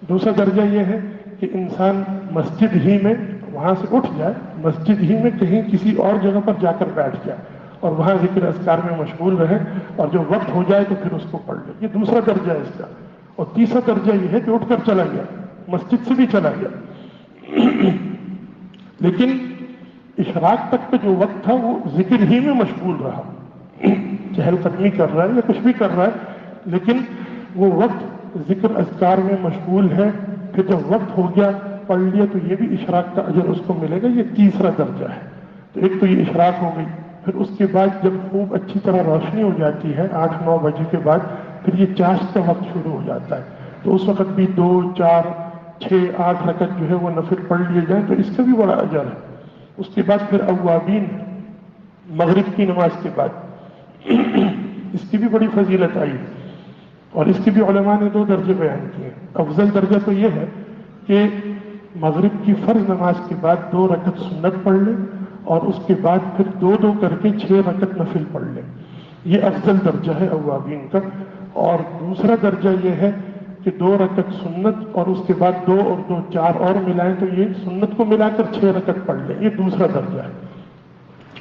دوسرا درجہ یہ ہے کہ انسان مسجد ہی میں وہاں سے اٹھ جائے، مسجد ہی میں کہیں کسی اور جگہ پر جا کر بیٹھ جائے اور وہاں ذکر اذکار میں مشغول رہے، اور جب وقت ہو جائے تو پھر اس کو پڑھ لے۔ یہ دوسرا درجہ ہے اس کا۔ اور تیسرا درجہ یہ ہے کہ اٹھ کر چلا گیا، مسجد سے بھی چلا گیا، لیکن اشراق تک کا جو وقت تھا وہ ذکر ہی میں مشغول رہا، چہل قدمی کر رہا ہے یا کچھ بھی کر رہا ہے، لیکن وہ وقت ذکر اذکار میں مشغول ہے۔ پھر جب وقت ہو گیا پڑھ لیا تو یہ بھی اشراق کا اجر اس کو ملے گا۔ یہ تیسرا درجہ ہے۔ تو ایک تو یہ اشراق ہو گئی، پھر اس کے بعد جب خوب اچھی طرح روشنی ہو جاتی ہے 8-9 بجے کے بعد، پھر یہ چاشت کا وقت شروع ہو جاتا ہے، تو اس وقت بھی 2، 4، 6، 8 رکعت جو ہے وہ نفل پڑھ لیے جائیں تو اس کا بھی بڑا اجر ہے۔ اس کے بعد پھر اوابین، مغرب کی نماز کے بعد، اس کی بھی بڑی فضیلت آئی، اور اس کی بھی علماء نے 2 درجے بیان کیے۔ افضل درجہ تو یہ ہے کہ مغرب کی فرض نماز کے بعد 2 رکعت سنت پڑھ لیں، اور اس کے بعد پھر 2 کر کے 6 رکعت نفل پڑھ لیں۔ یہ افضل درجہ ہے اوابین کا۔ اور دوسرا درجہ یہ ہے کہ 2 رکعت سنت اور اس کے بعد 2 اور 2 4 اور ملائیں تو یہ سنت کو ملا کر 6 رکعت پڑھ لیں۔ یہ دوسرا درجہ ہے۔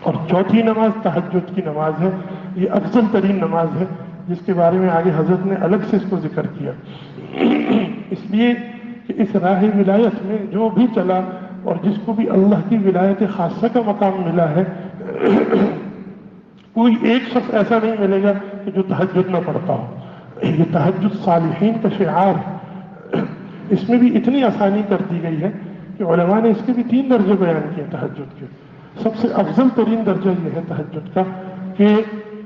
اور چوتھی نماز تہجد کی نماز ہے۔ یہ افضل ترین نماز ہے، جس کے بارے میں آگے حضرت نے الگ سے اس کو ذکر کیا، اس لیے کہ اس راہ ولایت میں جو بھی چلا اور جس کو بھی اللہ کی ولایت خاصہ کا مقام ملا ہے، کوئی ایک شخص ایسا نہیں ملے گا کہ جو تہجد نہ پڑھتا ہو۔ یہ تہجد صالحین کا شعار ہے۔ اس میں بھی اتنی آسانی کر دی گئی ہے کہ علماء نے اس کے بھی 3 درجے بیان کیے تہجد کے۔ سب سے افضل ترین درجہ یہ ہے تہجد کا کہ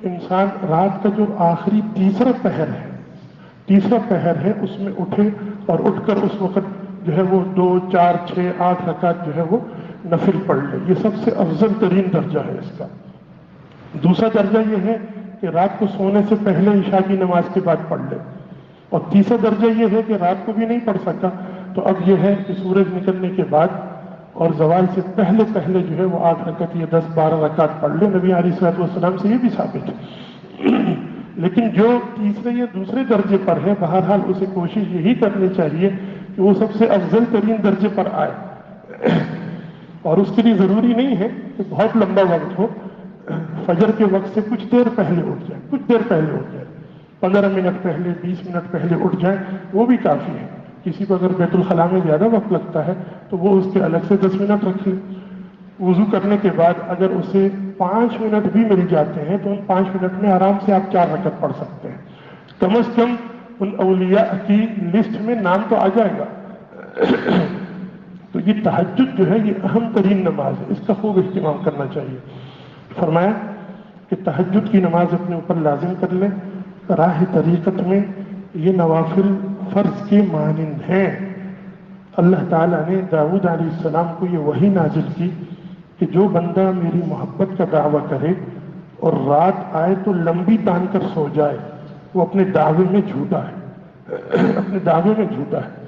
انسان رات کا جو آخری تیسرا پہر ہے اس میں اٹھے اور اٹھ کر اس وقت جو ہے وہ 2، 4، 6، 8 رکعت جو ہے وہ نفل پڑھ لے۔ یہ سب سے افضل ترین درجہ ہے اس کا۔ دوسرا درجہ یہ ہے کہ رات کو سونے سے پہلے عشاء کی نماز کے بعد پڑھ لے۔ اور تیسرا درجہ یہ ہے کہ رات کو بھی نہیں پڑھ سکا تو اب یہ ہے کہ سورج نکلنے کے بعد اور زوال سے پہلے جو ہے وہ 8 رکعت یا 10، 12 رکعت پڑھ لے۔ نبی علیہ الصلوۃ والسلام سے یہ بھی ثابت ہے۔ لیکن جو تیسرے یا دوسرے درجے پر ہے، بہرحال اسے کوشش یہی کرنی چاہیے کہ وہ سب سے افضل ترین درجے پر آئے، اور اس کے لیے ضروری نہیں ہے کہ بہت لمبا وقت ہو۔ فجر کے وقت سے کچھ دیر پہلے اٹھ جائے، 15 منٹ پہلے، 20 منٹ پہلے اٹھ جائیں، وہ بھی کافی ہے۔ کسی کو اگر بیت الخلاء میں زیادہ وقت لگتا ہے تو وہ اس کے الگ سے 10 منٹ رکھ لے۔ وضو کرنے کے بعد اگر اسے 5 منٹ بھی مل جاتے ہیں تو ان 5 منٹ میں آرام سے آپ 4 رکعت پڑھ سکتے ہیں۔ کم از کم ان اولیاء کی لسٹ میں نام تو آ جائے گا۔ تو یہ تہجد جو ہے یہ اہم ترین نماز ہے، اس کا خوب اہتمام کرنا چاہیے۔ فرمایا کہ تہجد کی نماز اپنے اوپر لازم کر لیں۔ راہ طریقت میں یہ نوافل فرض کے مانند ہیں۔ اللہ تعالیٰ نے داؤد علیہ السلام کو یہ وحی نازل کی کہ جو بندہ میری محبت کا دعویٰ کرے اور رات آئے تو لمبی تان کر سو جائے وہ اپنے دعوے میں جھوٹا ہے اپنے دعوے میں جھوٹا ہے.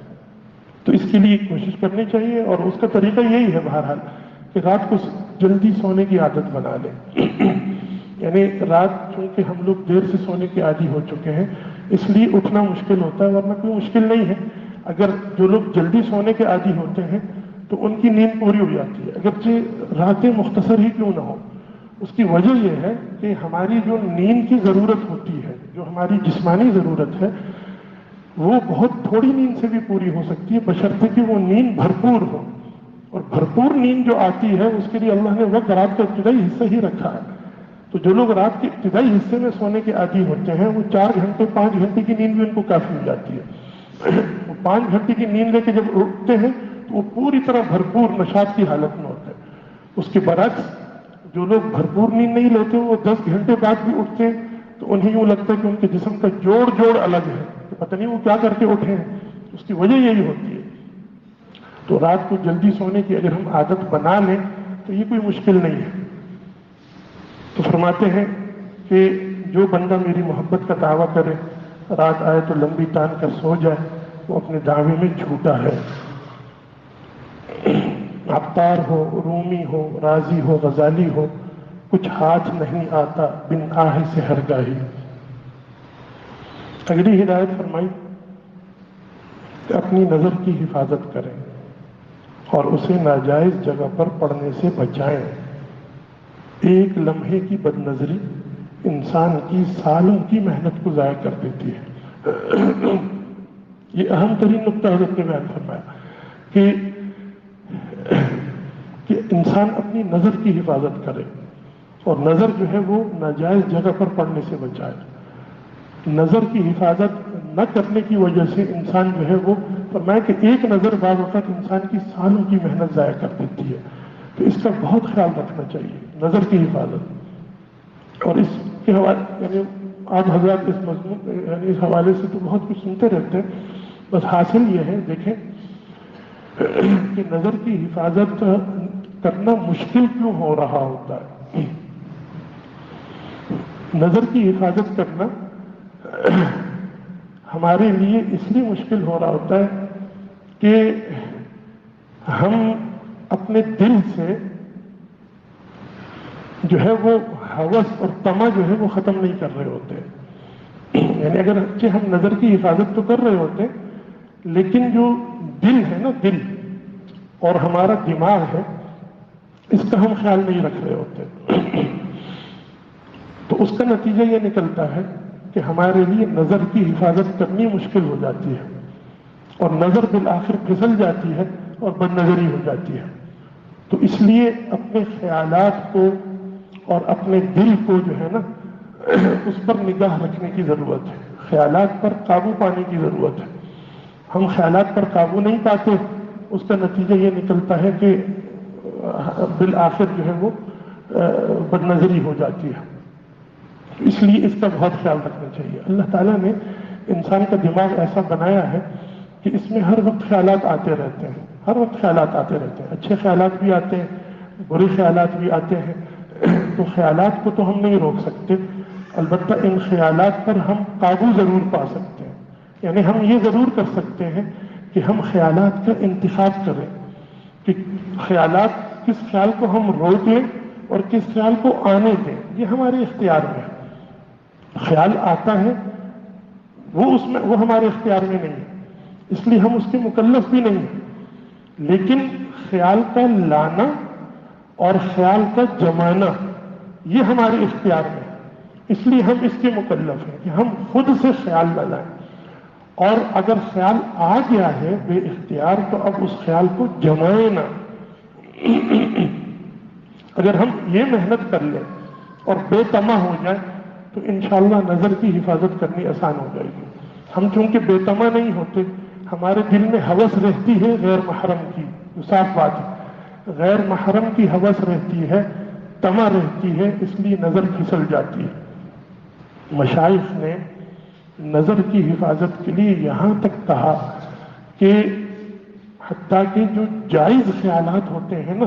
تو اس کے لیے کوشش کرنی چاہیے اور اس کا طریقہ یہی ہے بہرحال کہ رات کو جلدی سونے کی عادت بنا لیں. یعنی رات چونکہ ہم لوگ دیر سے سونے کے عادی ہو چکے ہیں اس لیے اٹھنا مشکل ہوتا ہے، ورنہ کوئی مشکل نہیں ہے. اگر جو لوگ جلدی سونے کے عادی ہوتے ہیں تو ان کی نیند پوری ہو جاتی ہے، اگرچہ راتیں مختصر ہی کیوں نہ ہو. اس کی وجہ یہ ہے کہ ہماری جو نیند کی ضرورت ہوتی ہے، جو ہماری جسمانی ضرورت ہے، وہ بہت تھوڑی نیند سے بھی پوری ہو سکتی ہے بشرطے کہ وہ نیند بھرپور ہو. اور بھرپور نیند جو آتی ہے اس کے لیے اللہ نے وقت رات کا ابتدائی حصہ ہی رکھا ہے. تو جو لوگ رات کے ابتدائی حصے میں سونے کے عادی ہوتے ہیں وہ 4 گھنٹے 5 گھنٹے کی نیند بھی ان کو کافی ہو جاتی ہے. وہ 5 گھنٹے کی نیند لے کے جب اٹھتے ہیں تو وہ پوری طرح بھرپور نشاط کی حالت میں ہوتے ہیں. اس کے برعکس جو لوگ بھرپور نیند نہیں لیتے وہ 10 گھنٹے بعد بھی اٹھتے ہیں تو انہیں یوں لگتا ہے کہ ان کے جسم کا جوڑ الگ ہے، کہ پتہ نہیں وہ کیا کر کے اٹھے ہیں. اس کی وجہ یہی ہوتی ہے. تو رات کو جلدی سونے کی اگر ہم عادت بنا لیں تو یہ کوئی مشکل نہیں ہے. تو فرماتے ہیں کہ جو بندہ میری محبت کا دعویٰ کرے رات آئے تو لمبی تان کر سو جائے وہ اپنے دعوے میں جھوٹا ہے. عطار ہو، رومی ہو، رازی ہو، غزالی ہو، کچھ ہاتھ نہیں آتا بن آہ سے ہرگاہی. اگلی ہدایت فرمائی کہ اپنی نظر کی حفاظت کریں اور اسے ناجائز جگہ پر پڑنے سے بچائیں. ایک لمحے کی بد نظری انسان کی سالوں کی محنت کو ضائع کر دیتی ہے. یہ اہم ترین نقطہ حضرت نے بیان فرمایا کہ انسان اپنی نظر کی حفاظت کرے اور نظر جو ہے وہ ناجائز جگہ پر پڑنے سے بچائے. نظر کی حفاظت نہ کرنے کی وجہ سے انسان جو ہے وہ فرمایا کہ ایک نظر بعض وقت انسان کی سالوں کی محنت ضائع کر دیتی ہے. تو اس کا بہت خیال رکھنا چاہیے نظر کی حفاظت. اور اس کے حوالے یعنی آپ حضرات اس مضمون یعنی اس حوالے سے تو بہت کچھ سنتے رہتے ہیں، بس حاصل یہ ہے دیکھیں کہ نظر کی حفاظت کرنا مشکل کیوں ہو رہا ہوتا ہے. نظر کی حفاظت کرنا ہمارے لیے اس لیے مشکل ہو رہا ہوتا ہے کہ ہم اپنے دل سے جو ہے وہ ہوس اور طمع جو ہے وہ ختم نہیں کر رہے ہوتے. یعنی اگر ہم نظر کی حفاظت تو کر رہے ہوتے لیکن جو دل ہے نا، دل اور ہمارا دماغ ہے، اس کا ہم خیال نہیں رکھ رہے ہوتے. تو اس کا نتیجہ یہ نکلتا ہے کہ ہمارے لیے نظر کی حفاظت کرنی مشکل ہو جاتی ہے اور نظر بالآخر پھسل جاتی ہے اور بد نظری ہو جاتی ہے. تو اس لیے اپنے خیالات کو اور اپنے دل کو جو ہے نا اس پر نگاہ رکھنے کی ضرورت ہے، خیالات پر قابو پانے کی ضرورت ہے. ہم خیالات پر قابو نہیں پاتے، اس کا نتیجہ یہ نکلتا ہے کہ بالآخر جو ہے وہ بد نظری ہو جاتی ہے. اس لیے اس کا بہت خیال رکھنا چاہیے. اللہ تعالیٰ نے انسان کا دماغ ایسا بنایا ہے کہ اس میں ہر وقت خیالات آتے رہتے ہیں، ہر وقت خیالات آتے رہتے ہیں. اچھے خیالات بھی آتے ہیں، برے خیالات بھی آتے ہیں. تو خیالات کو تو ہم نہیں روک سکتے، البتہ ان خیالات پر ہم قابو ضرور پا سکتے ہیں. یعنی ہم یہ ضرور کر سکتے ہیں کہ ہم خیالات کا انتخاب کریں کہ خیالات کس خیال کو ہم روک لیں اور کس خیال کو آنے دیں. یہ ہمارے اختیار میں ہے. خیال آتا ہے وہ ہمارے اختیار میں نہیں ہے، اس لیے ہم اس کے مکلف بھی نہیں ہیں. لیکن خیال کا لانا اور خیال کا جمانا یہ ہمارے اختیار میں ہے، اس لیے ہم اس کے مکلف ہیں کہ ہم خود سے خیال نہ لائیں. اور اگر خیال آ گیا ہے بے اختیار تو اب اس خیال کو جمائیں نہ. اگر ہم یہ محنت کر لیں اور بے طمع ہو جائیں تو انشاءاللہ نظر کی حفاظت کرنی آسان ہو جائے گی. ہم چونکہ بے طمع نہیں ہوتے، ہمارے دل میں ہوس رہتی ہے غیر محرم کی، صاف بات ہے، غیر محرم کی ہوس رہتی ہے، طمع رہتی ہے، اس لیے نظر پھسل جاتی ہے. مشائخ نے نظر کی حفاظت کے لیے یہاں تک کہا کہ حتیٰ کہ جو جائز خیالات ہوتے ہیں نا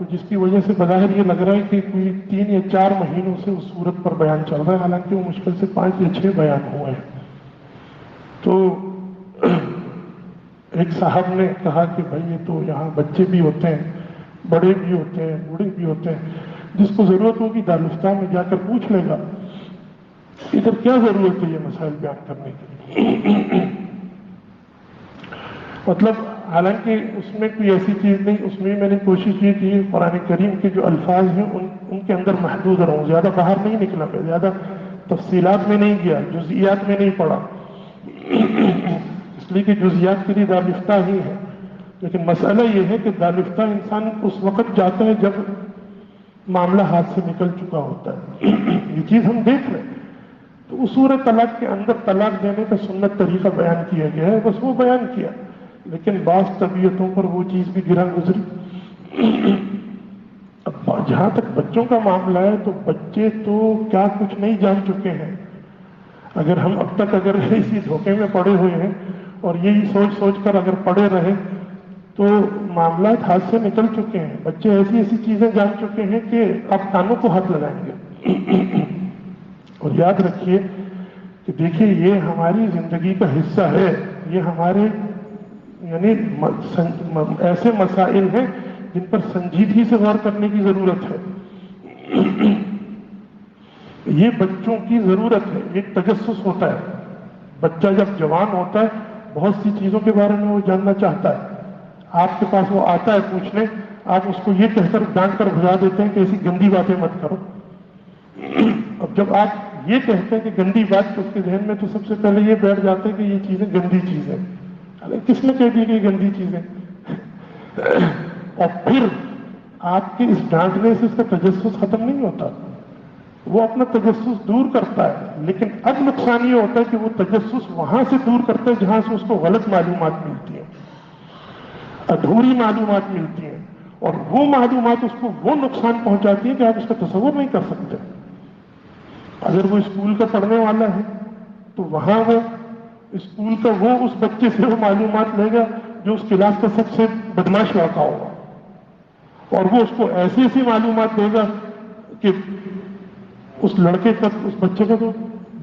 تو جس کی وجہ سے بظاہر یہ لگ رہا ہے کہ کوئی 3 یا 4 مہینوں سے اس صورت پر بیان چل رہا ہے، حالانکہ وہ مشکل سے 5 یا 6 بیان ہوئے ہیں۔ تو ایک صاحب نے کہا کہ بھائی یہ تو یہاں بچے بھی ہوتے ہیں، بڑے بھی ہوتے ہیں، بوڑھے بھی ہوتے ہیں، جس کو ضرورت ہوگی دارالفتہ میں جا کر پوچھ لے گا، ادھر کیا ضرورت ہے یہ مسائل بیان کرنے کی۔ مطلب حالانکہ اس میں کوئی ایسی چیز نہیں، اس میں میں نے کوشش یہ کی قرآن کریم کے جو الفاظ ہیں ان کے اندر محدود رہوں، زیادہ باہر نہیں نکلا، میں زیادہ تفصیلات میں نہیں گیا، جزئیات میں نہیں پڑھا، اس لیے کہ جزئیات کے لیے دارالفتہ ہی ہے۔ لیکن مسئلہ یہ ہے کہ دارالفتہ انسان اس وقت جاتا ہے جب معاملہ ہاتھ سے نکل چکا ہوتا ہے۔ یہ چیز ہم دیکھ رہے ہیں۔ تو اصول طلاق کے اندر طلاق دینے کا سنت طریقہ بیان کیا گیا ہے، بس وہ بیان کیا، لیکن بعض طبیعتوں پر وہ چیز بھی گرا گزری۔ اب جہاں تک بچوں کا معاملہ ہے تو بچے تو کیا کچھ نہیں جان چکے ہیں۔ اگر ہم اب تک اسی دھوکے میں پڑے ہوئے ہیں اور یہی سوچ سوچ کر اگر پڑے رہے تو معاملات ہاتھ سے نکل چکے ہیں۔ بچے ایسی ایسی چیزیں جان چکے ہیں کہ آپ کانوں کو ہاتھ لگائیں گے۔ اور یاد رکھیے کہ دیکھیے یہ ہماری زندگی کا حصہ ہے، یہ ہمارے یعنی ایسے مسائل ہیں جن پر سنجیدگی سے غور کرنے کی ضرورت ہے۔ یہ بچوں کی ضرورت ہے، ایک تجسس ہوتا ہے۔ بچہ جب جوان ہوتا ہے بہت سی چیزوں کے بارے میں وہ جاننا چاہتا ہے، آپ کے پاس وہ آتا ہے پوچھنے، آپ اس کو یہ کہہ کر ڈانٹ کر بھجا دیتے ہیں کہ ایسی گندی باتیں مت کرو۔ اب جب آپ یہ کہتے ہیں کہ گندی بات، تو اس کے ذہن میں تو سب سے پہلے یہ بیٹھ جاتا ہے کہ یہ چیزیں گندی چیزیں، کس نے کہہ دی کہ یہ گندی چیزیں؟ اور پھر آپ کے اس ڈانٹنے سے اس کا تجسس ختم نہیں ہوتا، وہ اپنا تجسس دور کرتا ہے، لیکن اب نقصان یہ ہوتا ہے کہ وہ تجسس وہاں سے دور کرتا ہے جہاں سے اس کو غلط معلومات ملتی ہیں، ادھوری معلومات ملتی ہیں، اور وہ معلومات اس کو وہ نقصان پہنچاتی ہیں کہ آپ اس کا تصور نہیں کر سکتے۔ اگر وہ اسکول کا پڑھنے والا ہے تو وہاں وہ اسکول کا وہ اس بچے سے وہ معلومات لے گا جو اس کلاس کا سب سے بدماش لڑکا ہوگا، اور وہ اس کو ایسی ایسی معلومات دے گا کہ اس لڑکے کا، اس بچے کا تو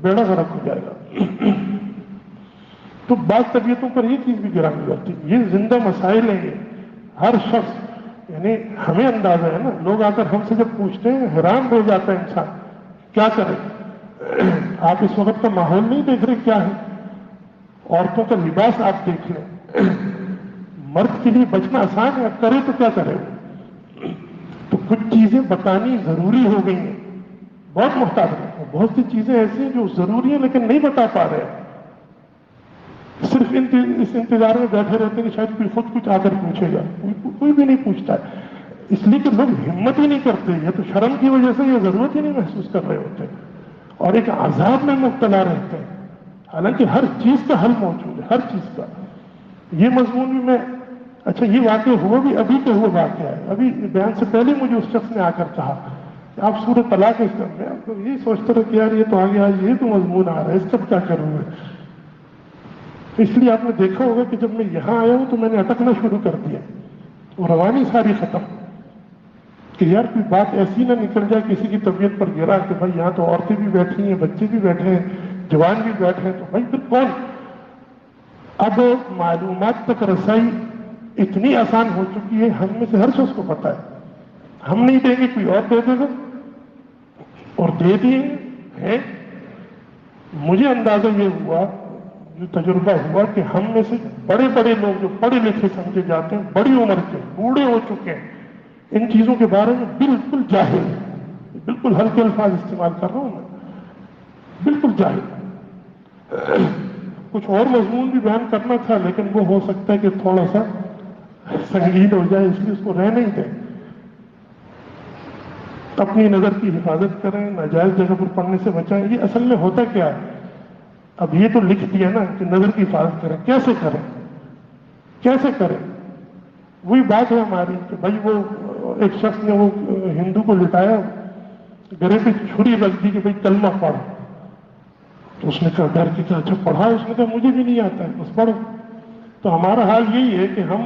بیڑا غرق ہو جائے گا۔ تو بعض طبیعتوں پر یہ چیز بھی گرانی جاتی ہے۔ یہ زندہ مسائل ہیں، یہ ہر شخص، یعنی ہمیں اندازہ ہے نا، لوگ آ کر ہم سے جب پوچھتے ہیں حیران ہو جاتا ہے انسان، کیا کرے؟ آپ اس وقت کا ماحول نہیں دیکھ رہے کیا ہے؟ عورتوں کا لباس آپ دیکھ لیں، مرد کے لیے بچنا آسان ہے، اب کرے تو کیا کرے؟ تو کچھ چیزیں بتانی ضروری ہو گئی ہیں، بہت محتاط ہیں، بہت سی چیزیں ایسی ہیں جو ضروری ہیں لیکن نہیں بتا پا رہے ہیں، صرف اس انتظار میں بیٹھے رہتے ہیں کہ شاید کوئی خود کچھ آ کر پوچھے گا، کوئی بھی نہیں پوچھتا ہے، اس لیے کہ لوگ ہمت ہی نہیں کرتے، یا تو شرم کی وجہ سے یہ ضرورت ہی نہیں محسوس کر رہے ہوتے، اور ایک عذاب میں مبتلا رہتے ہیں، حالانکہ ہر چیز کا حل موجود ہے، ہر چیز کا۔ یہ مضمون بھی میں، اچھا یہ واقعہ ہوا بھی ابھی کا ہوا واقعہ ہے، ابھی بیان سے پہلے مجھے اس شخص نے آ کر کہا کہ آپ سورۃ طلاق اس میں، آپ یہ سوچتے رہے کہ یار یہ تو آگے آج یہ تو مضمون آ رہا ہے، اس کا کیا کروں میں؟ اس لیے آپ نے دیکھا ہوگا کہ جب میں یہاں آیا ہوں تو میں نے اٹکنا شروع کر دیا، وہ روانی ساری ختم، کہ یار کوئی بات ایسی نہ نکل جائے کسی کی طبیعت پر گرا کہ بھائی یہاں تو عورتیں بھی بیٹھی ہیں، بچے بھی بیٹھے ہیں، جوان بھی بیٹھے ہیں، تو بھائی پھر کون؟ اب معلومات تک رسائی اتنی آسان ہو چکی ہے، ہم میں سے ہر شخص کو پتا ہے، ہم نہیں دیں گے کوئی اور دے دے گا، اور دے دیے ہیں۔ مجھے اندازہ یہ ہوا، جو تجربہ ہوا، کہ ہم میں سے بڑے بڑے لوگ جو پڑھے لکھے سمجھے جاتے ہیں، بڑی عمر کے بوڑھے ہو چکے ہیں، ان چیزوں کے بارے میں بالکل جاہل، بالکل ہلکے الفاظ استعمال کر رہا ہوں میں، بالکل جاہل۔ کچھ اور مضمون بھی بیان کرنا تھا لیکن وہ ہو سکتا ہے کہ تھوڑا سا سنگین ہو جائے، اس لیے اس کو رہنے ہی دیں۔ اپنی نظر کی حفاظت کریں، ناجائز جگہ پر پڑھنے سے بچائیں۔ یہ اصل میں ہوتا کیا ہے؟ اب یہ تو لکھ دیا نا کہ نظر کی حفاظت کریں، کیسے کریں؟ کیسے کریں؟ وہی بات ہے ہماری کہ بھائی وہ ایک شخص نے وہ ہندو کو لٹایا، گلے پہ چھری رکھ دی کہ بھائی کلمہ پڑھ، تو اس نے کہا ڈر کے کہا اچھا پڑھا، اس نے کہا مجھے بھی نہیں آتا ہے، بس پڑھو۔ تو ہمارا حال یہی ہے کہ ہم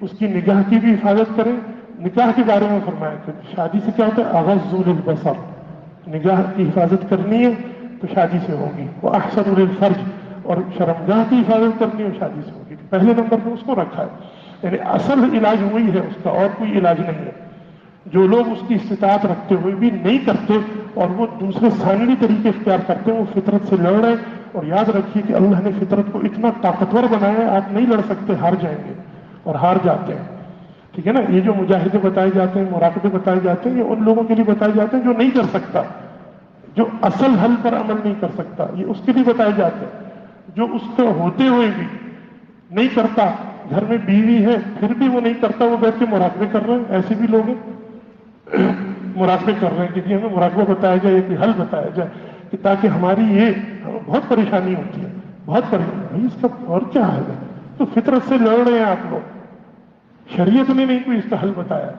اس کی نگاہ کی بھی حفاظت کریں. نکاح کے بارے میں فرمایا کہ شادی سے کیا ہوتا ہے؟ اغض للبصر، نگاہ کی حفاظت کرنی ہے تو شادی سے ہوگی. وہ احسن للفرج، اور شرمگاہ کی حفاظت کرنی ہے شادی سے ہوگی. پہلے نمبر پہ اس کو رکھا ہے، یعنی اصل علاج وہی ہے اس کا، اور کوئی علاج نہیں ہے. جو لوگ اس کی استطاعت رکھتے ہوئے بھی نہیں کرتے اور وہ دوسرے ثانوی طریقے اختیار کرتے ہیں، وہ فطرت سے لڑ رہے ہیں. اور یاد رکھیے کہ اللہ نے فطرت کو اتنا طاقتور بنایا ہے، آپ نہیں لڑ سکتے، ہار جائیں گے اور ہار جاتے ہیں. ٹھیک ہے نا؟ یہ جو مجاہدے بتائے جاتے ہیں، مراقبے بتائے جاتے ہیں، یہ ان لوگوں کے لیے بتائے جاتے ہیں جو نہیں کر سکتا، جو اصل حل پر عمل نہیں کر سکتا. یہ اس کے لیے بتائے جاتے ہیں. جو اس کو ہوتے ہوئے بھی نہیں کرتا، گھر میں بیوی ہے پھر بھی وہ نہیں کرتا، وہ بیٹھ کے مراقبے کر رہے ہیں. ایسے بھی لوگ ہیں مراقبے کر رہے ہیں کہ ہمیں مراقبہ بتایا جائے، کہ حل بتایا جائے، کہ تاکہ ہماری یہ بہت پریشانی ہوتی ہے، بہت پریشانی. بھائی اس کا اور کیا حل ہے؟ تو فطرت سے لڑ رہے ہیں آپ لوگ، شریعت نے نہیں کوئی اس کا حل بتایا.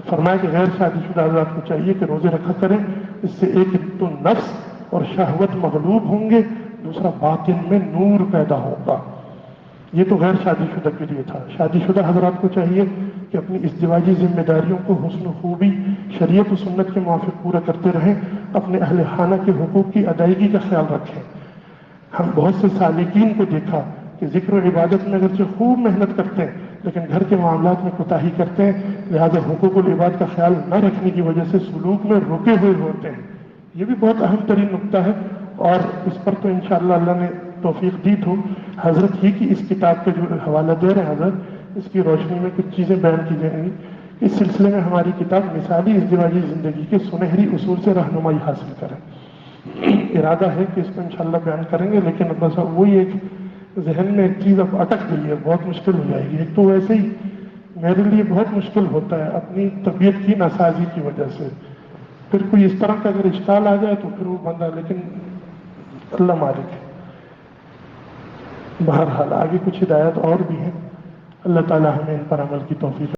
فرمایا کہ غیر شادی شدہ حضرات کو چاہیے کہ روزے رکھا کریں. اس سے ایک تو نفس اور شہوت مغلوب ہوں گے، دوسرا باطن میں نور پیدا ہوگا. یہ تو غیر شادی شدہ کے لیے تھا. شادی شدہ حضرات کو چاہیے کہ اپنی ازدواجی ذمہ داریوں کو حسن و خوبی شریعت و سنت کے موافق پورا کرتے رہیں. اپنے اہل خانہ کے حقوق کی ادائیگی کا خیال رکھیں. ہم بہت سے سالکین کو دیکھا کہ ذکر و عبادت میں اگرچہ خوب محنت کرتے ہیں لیکن گھر کے معاملات میں کوتاہی کرتے ہیں، لہذا حقوق العباد کا خیال نہ رکھنے کی وجہ سے سلوک میں رکے ہوئے ہوتے ہیں. یہ بھی بہت اہم ترین نقطہ ہے، اور اس پر تو انشاءاللہ اللہ نے توفیق دی تو حضرت ہی کی اس کتاب کا جو حوالہ دے رہے ہیں حضرت، اس کی روشنی میں کچھ چیزیں بیان کی جائیں گی. اس سلسلے میں ہماری کتاب مثالی ازدواجی زندگی کے سنہری اصول سے رہنمائی حاصل کریں. ارادہ ہے کہ اس کو انشاءاللہ بیان کریں گے، لیکن بس وہی ایک ذہن میں ایک چیز اب اٹک گئی ہے، بہت مشکل ہو جائے گی. ایک تو ویسے ہی میرے لیے بہت مشکل ہوتا ہے اپنی طبیعت کی ناسازی کی وجہ سے، پھر کوئی اس طرح کا اگر اشکال آ جائے تو پھر وہ بندہ، لیکن اللہ مالک ہے. بہرحال آگے کچھ ہدایات اور بھی ہیں، اللہ تعالی ہمیں ان پر عمل کی توفیق